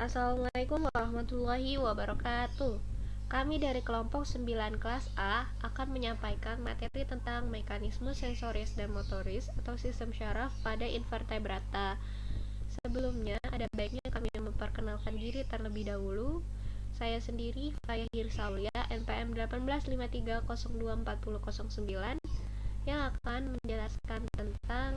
Assalamualaikum warahmatullahi wabarakatuh. Kami dari kelompok 9 kelas A akan menyampaikan materi tentang mekanisme sensoris dan motoris atau sistem syaraf pada invertebrata. Sebelumnya, ada baiknya kami memperkenalkan diri terlebih dahulu. Saya sendiri, Faya Hirsaulia, NPM 1853024009, yang akan menjelaskan tentang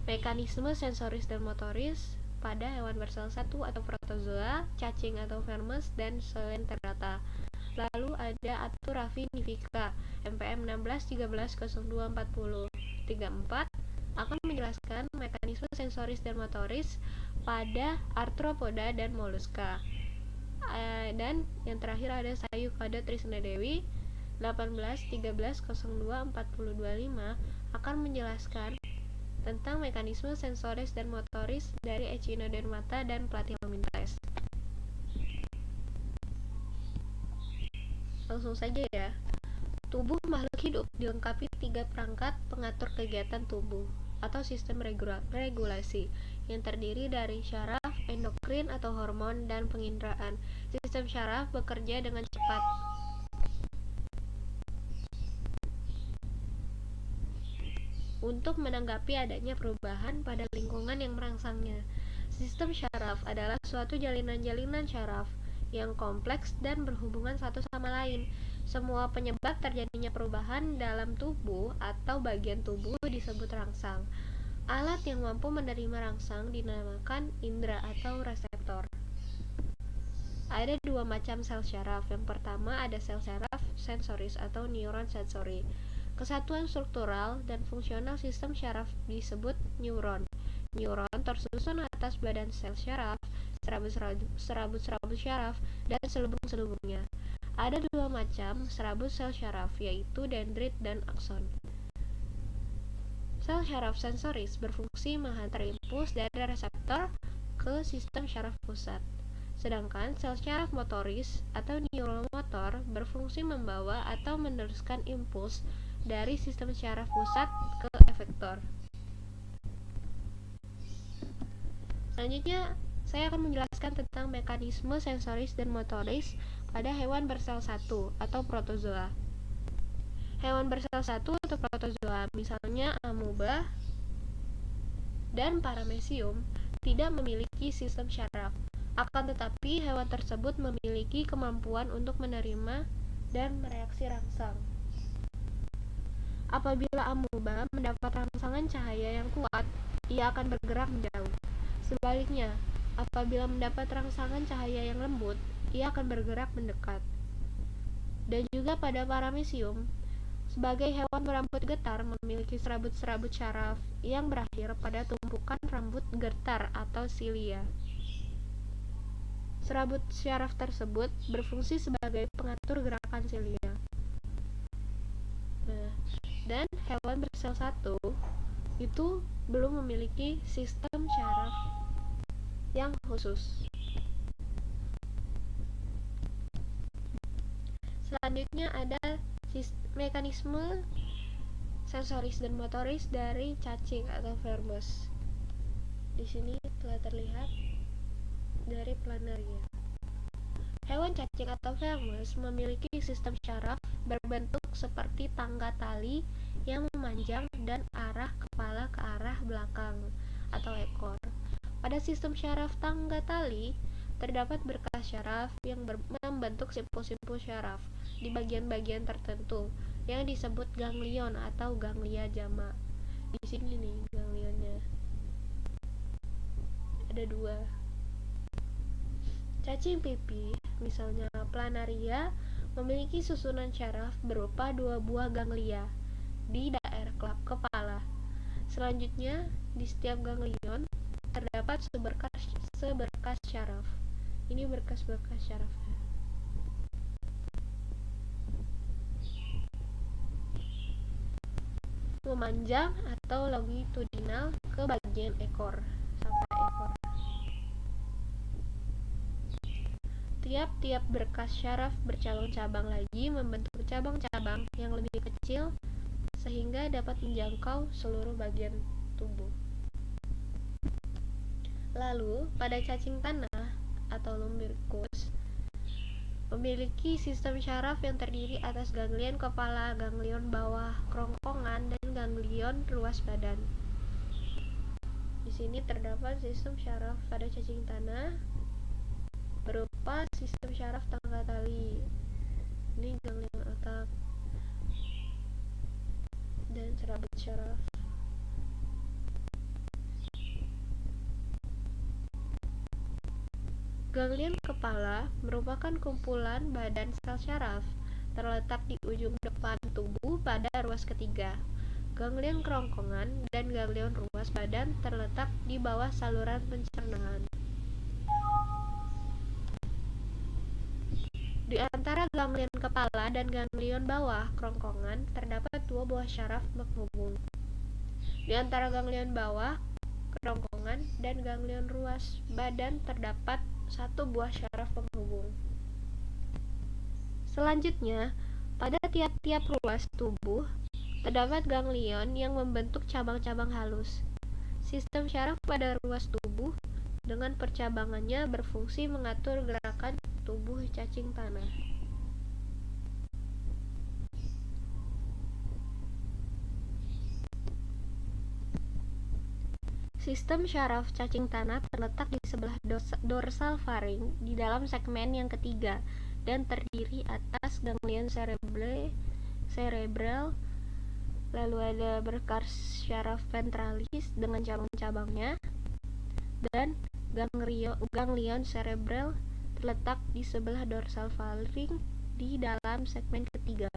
mekanisme sensoris dan motoris pada hewan bersel satu atau protozoa, cacing atau vermes, dan Coelenterata. Lalu ada Aturafi nivica, MPM 1613024034, akan menjelaskan mekanisme sensoris dan motoris pada arthropoda dan moluska. Dan yang terakhir ada Sayukada Trisna Dewi, 1813024025, akan menjelaskan tentang mekanisme sensoris dan motoris dari Echinodermata dan Platyhelminthes. Langsung saja ya. Tubuh makhluk hidup dilengkapi 3 perangkat pengatur kegiatan tubuh atau sistem regulasi yang terdiri dari syaraf, endokrin atau hormon, dan penginderaan. Sistem syaraf bekerja dengan cepat untuk menanggapi adanya perubahan pada lingkungan yang merangsangnya. Sistem syaraf adalah suatu jalinan-jalinan syaraf yang kompleks dan berhubungan satu sama lain. Semua penyebab terjadinya perubahan dalam tubuh atau bagian tubuh disebut rangsang. Alat yang mampu menerima rangsang dinamakan indera atau reseptor. Ada 2 macam sel syaraf. Yang pertama ada sel syaraf sensoris atau neuron sensori. Kesatuan struktural dan fungsional sistem syaraf disebut neuron. Neuron tersusun atas badan sel syaraf, serabut-serabut syaraf, dan selubung-selubungnya. Ada 2 macam serabut sel syaraf, yaitu dendrit dan akson. Sel syaraf sensoris berfungsi menghantar impuls dari reseptor ke sistem syaraf pusat. Sedangkan sel syaraf motoris atau neuromotor berfungsi membawa atau meneruskan impuls dari sistem syaraf pusat ke efektor. Selanjutnya, saya akan menjelaskan tentang mekanisme sensoris dan motoris pada hewan bersel satu atau protozoa. Hewan bersel satu atau protozoa, misalnya amoeba dan paramecium, tidak memiliki sistem syaraf. Akan tetapi, hewan tersebut memiliki kemampuan untuk menerima dan mereaksi rangsang. Apabila amoeba mendapat rangsangan cahaya yang kuat, ia akan bergerak menjauh. Sebaliknya, apabila mendapat rangsangan cahaya yang lembut, ia akan bergerak mendekat. Dan juga pada paramecium, sebagai hewan berambut getar memiliki serabut-serabut syaraf yang berakhir pada tumpukan rambut getar atau silia. Serabut syaraf tersebut berfungsi sebagai pengatur gerakan silia. Dan hewan bersel satu itu belum memiliki sistem syaraf yang khusus. Selanjutnya ada mekanisme sensoris dan motoris dari cacing atau vermes. Di sini telah terlihat dari planaria. Hewan cacing atau vermes memiliki sistem syaraf berbentuk seperti tangga tali yang memanjang dan arah kepala ke arah belakang atau ekor. Pada sistem syaraf tangga tali, terdapat berkas syaraf yang membentuk simpul-simpul syaraf di bagian-bagian tertentu yang disebut ganglion atau ganglia jama. Di sini nih ganglionnya. Ada 2. Cacing pipih, misalnya planaria, memiliki susunan syaraf berupa 2 buah ganglia di daerah kepala. Selanjutnya, di setiap ganglion terdapat seberkas syaraf. Ini berkas-berkas syarafnya. Memanjang atau longitudinal ke bagian ekor sampai ekor. Tiap-tiap berkas syaraf bercabang-cabang lagi membentuk cabang-cabang yang lebih kecil sehingga dapat menjangkau seluruh bagian tubuh. Lalu, pada cacing tanah atau lumbricus memiliki sistem syaraf yang terdiri atas ganglion kepala, ganglion bawah kerongkongan, dan ganglion ruas badan. Di sini terdapat sistem syaraf pada cacing tanah berupa sistem syaraf tangga tali. Ini ganglion otak dan serabut syaraf. Ganglion kepala merupakan kumpulan badan sel syaraf terletak di ujung depan tubuh pada ruas ketiga. Ganglion kerongkongan dan ganglion ruas badan terletak di bawah saluran pencernaan. Di antara ganglion kepala dan ganglion bawah kerongkongan terdapat dua buah syaraf penghubung. Di antara ganglion bawah kerongkongan dan ganglion ruas badan terdapat satu buah syaraf penghubung. Selanjutnya, pada tiap-tiap ruas tubuh terdapat ganglion yang membentuk cabang-cabang halus. Sistem syaraf pada ruas tubuh dengan percabangannya berfungsi mengatur gerakan tubuh cacing tanah. Sistem syaraf cacing tanah terletak di sebelah dorsal faring di dalam segmen yang ketiga dan terdiri atas ganglion cerebral, lalu ada berkas syaraf ventralis dengan cabang-cabangnya, dan ganglion cerebral terletak di sebelah dorsal faring di dalam segmen ketiga.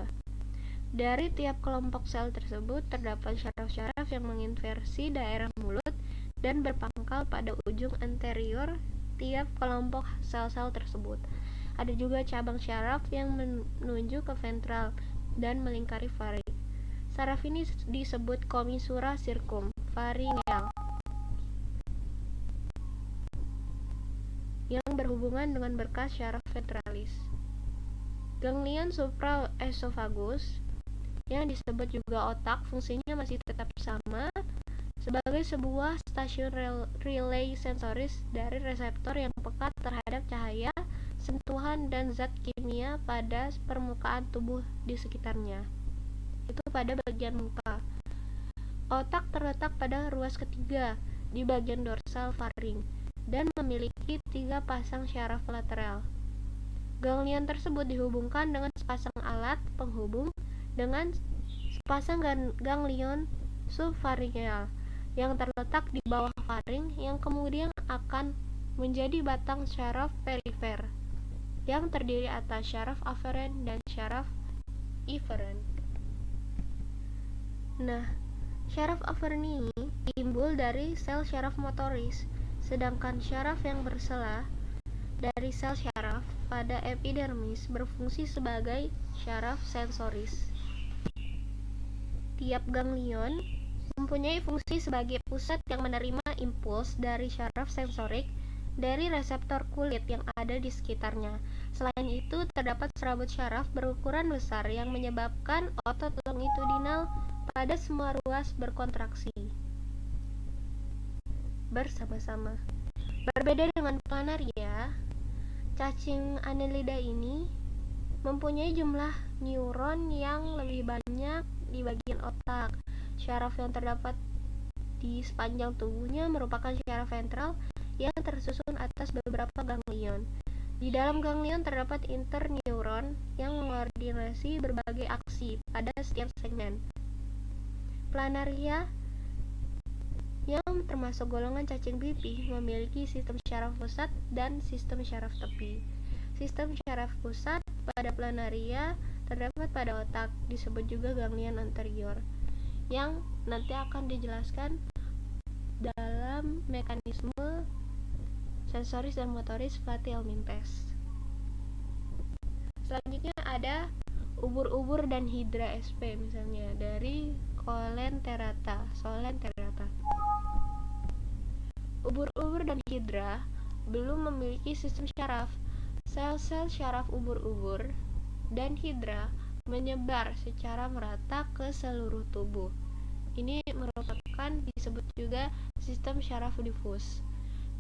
Dari tiap kelompok sel tersebut terdapat syaraf-syaraf yang menginversi daerah mulut dan berpangkal pada ujung anterior tiap kelompok sel-sel tersebut. Ada juga cabang syaraf yang menuju ke ventral dan melingkari faring. Saraf ini disebut commissura circumpharyngeal yang berhubungan dengan berkas syaraf ventralis. Ganglion supraesophagus yang disebut juga otak fungsinya masih tetap sama sebagai sebuah stasiun relay sensoris dari reseptor yang peka terhadap cahaya, sentuhan, dan zat kimia pada permukaan tubuh di sekitarnya. Itu pada bagian muka. Otak terletak pada ruas ketiga di bagian dorsal faring dan memiliki 3 pasang syaraf lateral. Ganglion tersebut dihubungkan dengan sepasang alat penghubung dengan sepasang ganglion subpharyngeal yang terletak di bawah faring yang kemudian akan menjadi batang syaraf perifer yang terdiri atas syaraf aferen dan syaraf eferen. Nah, syaraf aferen ini timbul dari sel syaraf motoris, sedangkan syaraf yang bersela dari sel syaraf pada epidermis berfungsi sebagai syaraf sensoris. Tiap ganglion mempunyai fungsi sebagai pusat yang menerima impuls dari syaraf sensorik dari reseptor kulit yang ada di sekitarnya. Selain itu, terdapat serabut syaraf berukuran besar yang menyebabkan otot longitudinal pada semua ruas berkontraksi bersama-sama. Berbeda dengan planaria, cacing annelida ini mempunyai jumlah neuron yang lebih banyak di bagian otak. Syaraf yang terdapat di sepanjang tubuhnya merupakan syaraf ventral yang tersusun atas beberapa ganglion. Di dalam ganglion terdapat interneuron yang mengkoordinasi berbagai aksi pada setiap segmen. Planaria yang termasuk golongan cacing pipih memiliki sistem syaraf pusat dan sistem syaraf tepi. Sistem syaraf pusat pada planaria terdapat pada otak, disebut juga ganglion anterior, yang nanti akan dijelaskan dalam mekanisme sensoris dan motoris platyhelminthes. Selanjutnya ada ubur-ubur dan hidra sp, misalnya dari Coelenterata. Ubur-ubur dan hidra belum memiliki sistem syaraf. Sel-sel syaraf ubur-ubur dan hidra menyebar secara merata ke seluruh tubuh. Ini merupakan disebut juga sistem syaraf difus.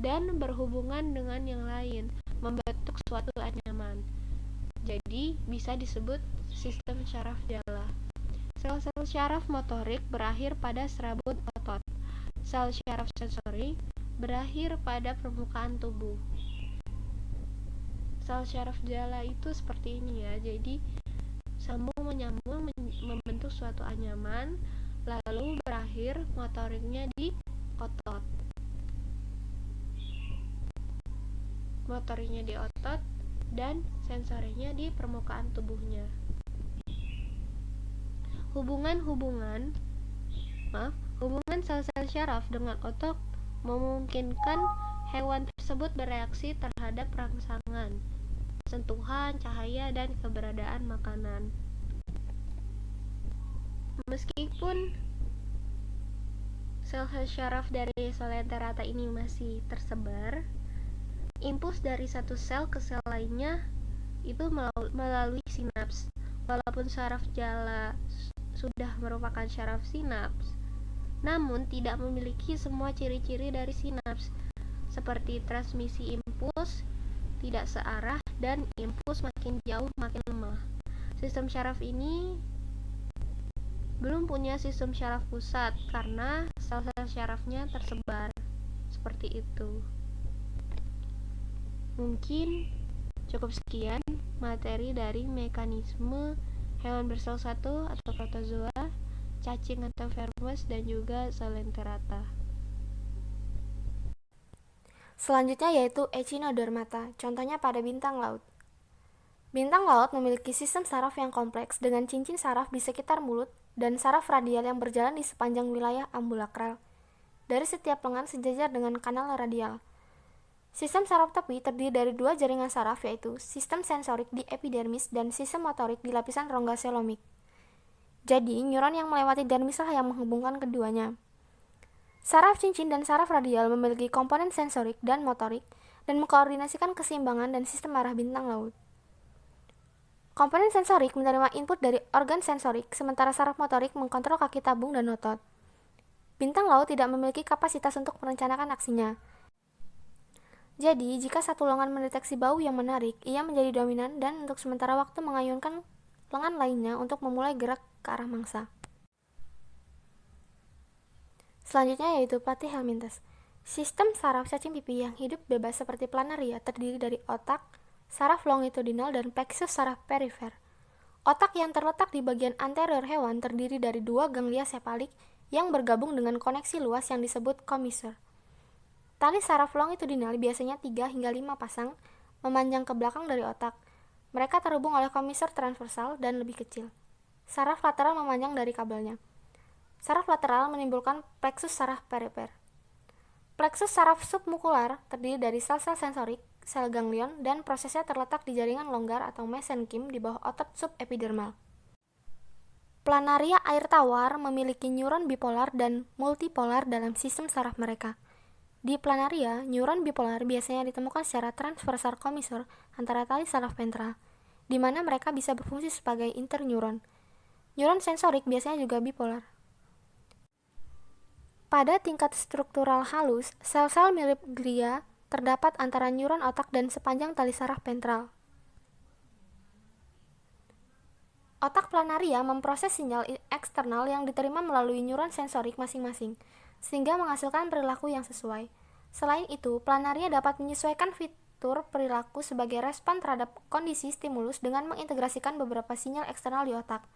dan berhubungan dengan yang lain, membentuk suatu anyaman. Jadi, bisa disebut sistem syaraf jala. Sel-sel syaraf motorik berakhir pada serabut otot. Sel syaraf sensori berakhir pada permukaan tubuh. Sel syaraf jala itu seperti ini ya. Jadi, sambung menyambung membentuk suatu anyaman, lalu berakhir motoriknya di otot. Motoriknya di otot dan sensorinya di permukaan tubuhnya. Hubungan sel-sel syaraf dengan otot memungkinkan hewan tersebut bereaksi terhadap rangsangan, sentuhan, cahaya, dan keberadaan makanan. Meskipun sel-sel syaraf dari Solenterata ini masih tersebar, impuls dari satu sel ke sel lainnya itu melalui sinaps. Walaupun syaraf jala sudah merupakan syaraf sinaps, namun tidak memiliki semua ciri-ciri dari sinaps, seperti transmisi impuls tidak searah dan impuls makin jauh makin lemah. Sistem syaraf ini belum punya sistem syaraf pusat karena sel-sel syarafnya tersebar seperti itu. Mungkin cukup sekian materi dari mekanisme hewan bersel satu atau protozoa, cacing atau vermes, dan juga Solenterata. Selanjutnya yaitu Echinodermata, contohnya pada bintang laut. Bintang laut memiliki sistem saraf yang kompleks dengan cincin saraf di sekitar mulut dan saraf radial yang berjalan di sepanjang wilayah ambulakral. Dari setiap lengan sejajar dengan kanal radial. Sistem saraf tepi terdiri dari dua jaringan saraf, yaitu sistem sensorik di epidermis dan sistem motorik di lapisan rongga selomik. Jadi, neuron yang melewati dermislah yang menghubungkan keduanya. Saraf cincin dan saraf radial memiliki komponen sensorik dan motorik dan mengkoordinasikan keseimbangan dan sistem arah bintang laut. Komponen sensorik menerima input dari organ sensorik, sementara saraf motorik mengkontrol kaki tabung dan otot. Bintang laut tidak memiliki kapasitas untuk merencanakan aksinya. Jadi, jika satu lengan mendeteksi bau yang menarik, ia menjadi dominan dan untuk sementara waktu mengayunkan lengan lainnya untuk memulai gerak ke arah mangsa. Selanjutnya yaitu Platyhelminthes. Sistem saraf cacing pipih yang hidup bebas seperti planaria terdiri dari otak, saraf longitudinal, dan plexus saraf perifer. Otak yang terletak di bagian anterior hewan terdiri dari dua ganglia sefalik yang bergabung dengan koneksi luas yang disebut commissure. Tali saraf longitudinal biasanya 3 hingga 5 pasang, memanjang ke belakang dari otak. Mereka terhubung oleh commissure transversal dan lebih kecil. Saraf lateral memanjang dari kabelnya. Saraf lateral menimbulkan plexus saraf perifer. Plexus saraf submukular terdiri dari sel-sel sensorik, sel ganglion, dan prosesnya terletak di jaringan longgar atau mesenkim di bawah otot subepidermal. Planaria air tawar memiliki neuron bipolar dan multipolar dalam sistem saraf mereka. Di planaria, neuron bipolar biasanya ditemukan secara transversal commissure antara tali saraf ventral, di mana mereka bisa berfungsi sebagai interneuron. Neuron sensorik biasanya juga bipolar. Pada tingkat struktural halus, sel-sel mirip glia terdapat antara neuron otak dan sepanjang tali saraf ventral. Otak planaria memproses sinyal eksternal yang diterima melalui neuron sensorik masing-masing, sehingga menghasilkan perilaku yang sesuai. Selain itu, planaria dapat menyesuaikan fitur perilaku sebagai respon terhadap kondisi stimulus dengan mengintegrasikan beberapa sinyal eksternal di otak.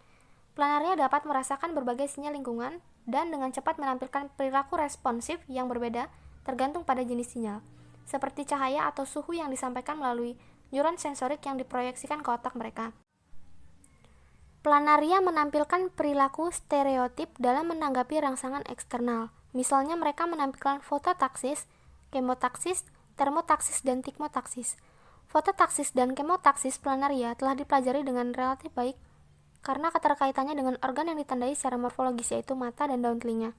Planaria dapat merasakan berbagai sinyal lingkungan dan dengan cepat menampilkan perilaku responsif yang berbeda tergantung pada jenis sinyal, seperti cahaya atau suhu yang disampaikan melalui neuron sensorik yang diproyeksikan ke otak mereka. Planaria menampilkan perilaku stereotip dalam menanggapi rangsangan eksternal. Misalnya mereka menampilkan fototaksis, kemotaksis, termotaksis, dan tikmotaksis. Fototaksis dan kemotaksis planaria telah dipelajari dengan relatif baik karena keterkaitannya dengan organ yang ditandai secara morfologis, yaitu mata dan daun telinga.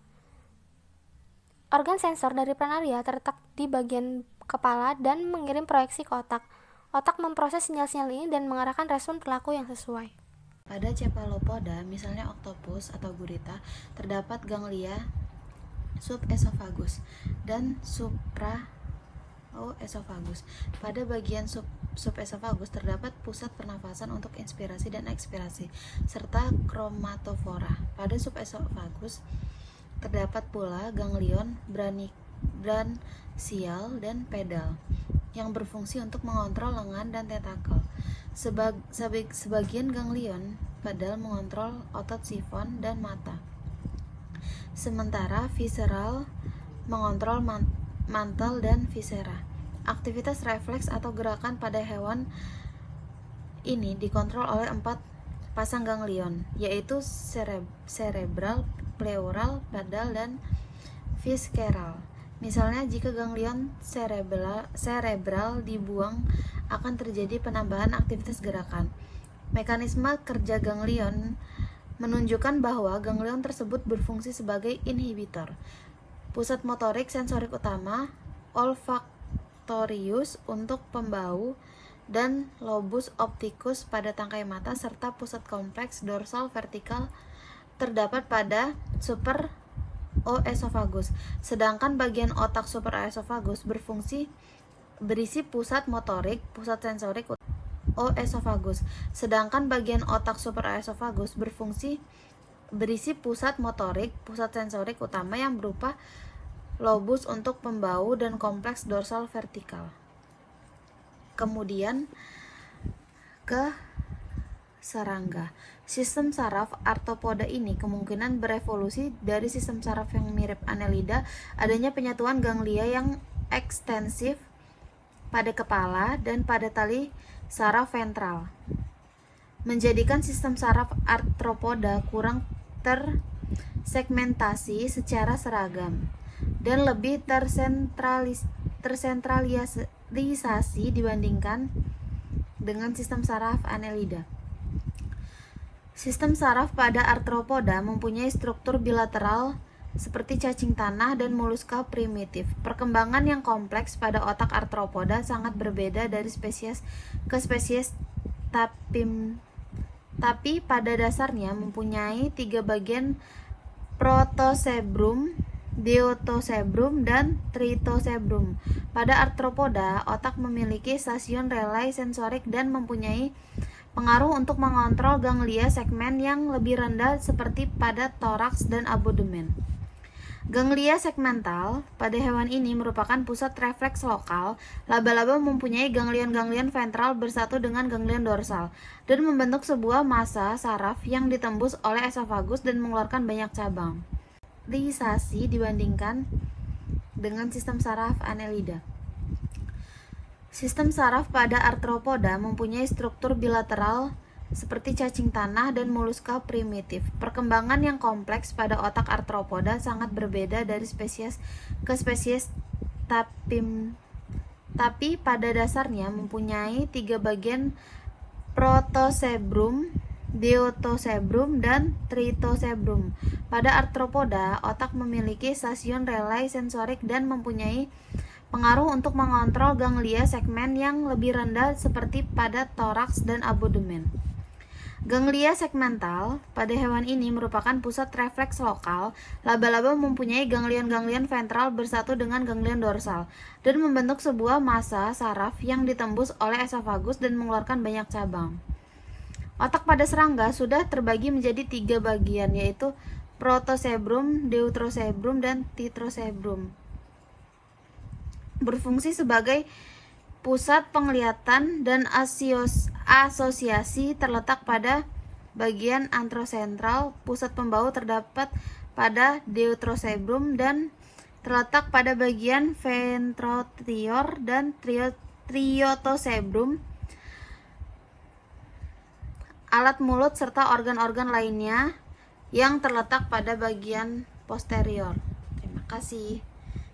Organ sensor dari planaria terletak di bagian kepala dan mengirim proyeksi ke otak. Otak memproses sinyal-sinyal ini dan mengarahkan respon perilaku yang sesuai. Pada cephalopoda, misalnya oktopus atau gurita, terdapat ganglia subesofagus dan esofagus. Pada bagian subesofagus terdapat pusat pernafasan untuk inspirasi dan ekspirasi, serta kromatofora. Pada subesofagus terdapat pula ganglion bransial dan pedal yang berfungsi untuk mengontrol lengan dan tentakel. Sebagian ganglion pedal mengontrol otot sifon dan mata, sementara visceral mengontrol mantel dan viscera. Aktivitas refleks atau gerakan pada hewan ini dikontrol oleh 4 pasang ganglion, yaitu cerebral, pleural, pedal, dan visceral. Misalnya, jika ganglion cerebral dibuang, akan terjadi penambahan aktivitas gerakan. Mekanisme kerja ganglion menunjukkan bahwa ganglion tersebut berfungsi sebagai inhibitor. Pusat motorik sensorik utama olfaktorius untuk pembau dan lobus opticus pada tangkai mata, serta pusat kompleks dorsal vertikal terdapat pada supraoesophagus. Sedangkan bagian otak supraoesophagus berisi pusat motorik, pusat sensorik oesophagus. Sedangkan bagian otak supraoesophagus berisi pusat motorik, pusat sensorik utama yang berupa lobus untuk pembau dan kompleks dorsal vertikal. Kemudian ke serangga. Sistem saraf arthropoda ini kemungkinan berevolusi dari sistem saraf yang mirip Annelida. Adanya penyatuan ganglia yang ekstensif pada kepala dan pada tali saraf ventral menjadikan sistem saraf arthropoda kurang tersegmentasi secara seragam dan lebih tersentralisasi dibandingkan dengan sistem saraf Annelida. Sistem saraf pada arthropoda mempunyai struktur bilateral seperti cacing tanah dan moluska primitif. Perkembangan yang kompleks pada otak arthropoda sangat berbeda dari spesies ke spesies, tapi pada dasarnya mempunyai 3 bagian: protocerebrum, deuterocerebrum, dan tritocerebrum. Pada arthropoda, otak memiliki stasiun relay sensorik dan mempunyai pengaruh untuk mengontrol ganglia segmen yang lebih rendah seperti pada toraks dan abdomen. Ganglia segmental pada hewan ini merupakan pusat refleks lokal. Laba-laba mempunyai ganglion-ganglion ventral bersatu dengan ganglion dorsal dan membentuk sebuah massa saraf yang ditembus oleh esofagus dan mengeluarkan banyak cabang. Risasi dibandingkan dengan sistem saraf Annelida. Sistem saraf pada arthropoda mempunyai struktur bilateral seperti cacing tanah dan moluska primitif. Perkembangan yang kompleks pada otak arthropoda sangat berbeda dari spesies ke spesies, tapi pada dasarnya mempunyai 3 bagian: protocerebrum, deuterocerebrum, dan tritocerebrum. Pada arthropoda, otak memiliki stasiun relay sensorik dan mempunyai pengaruh untuk mengontrol ganglia segmen yang lebih rendah seperti pada toraks dan abdomen. Ganglia segmental pada hewan ini merupakan pusat refleks lokal. Laba-laba mempunyai ganglion-ganglion ventral bersatu dengan ganglion dorsal dan membentuk sebuah massa saraf yang ditembus oleh esofagus dan mengeluarkan banyak cabang. Otak pada serangga sudah terbagi menjadi 3 bagian, yaitu protocerebrum, deuterocerebrum, dan tritocerebrum. Berfungsi sebagai pusat penglihatan dan asosiasi terletak pada bagian anterosentral. Pusat pembau terdapat pada deuterocerebrum dan terletak pada bagian ventrotrior dan tritocerebrum. Alat mulut serta organ-organ lainnya yang terletak pada bagian posterior. Terima kasih.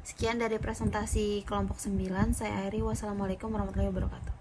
Sekian dari presentasi kelompok 9. Saya Airi. Wassalamualaikum warahmatullahi wabarakatuh.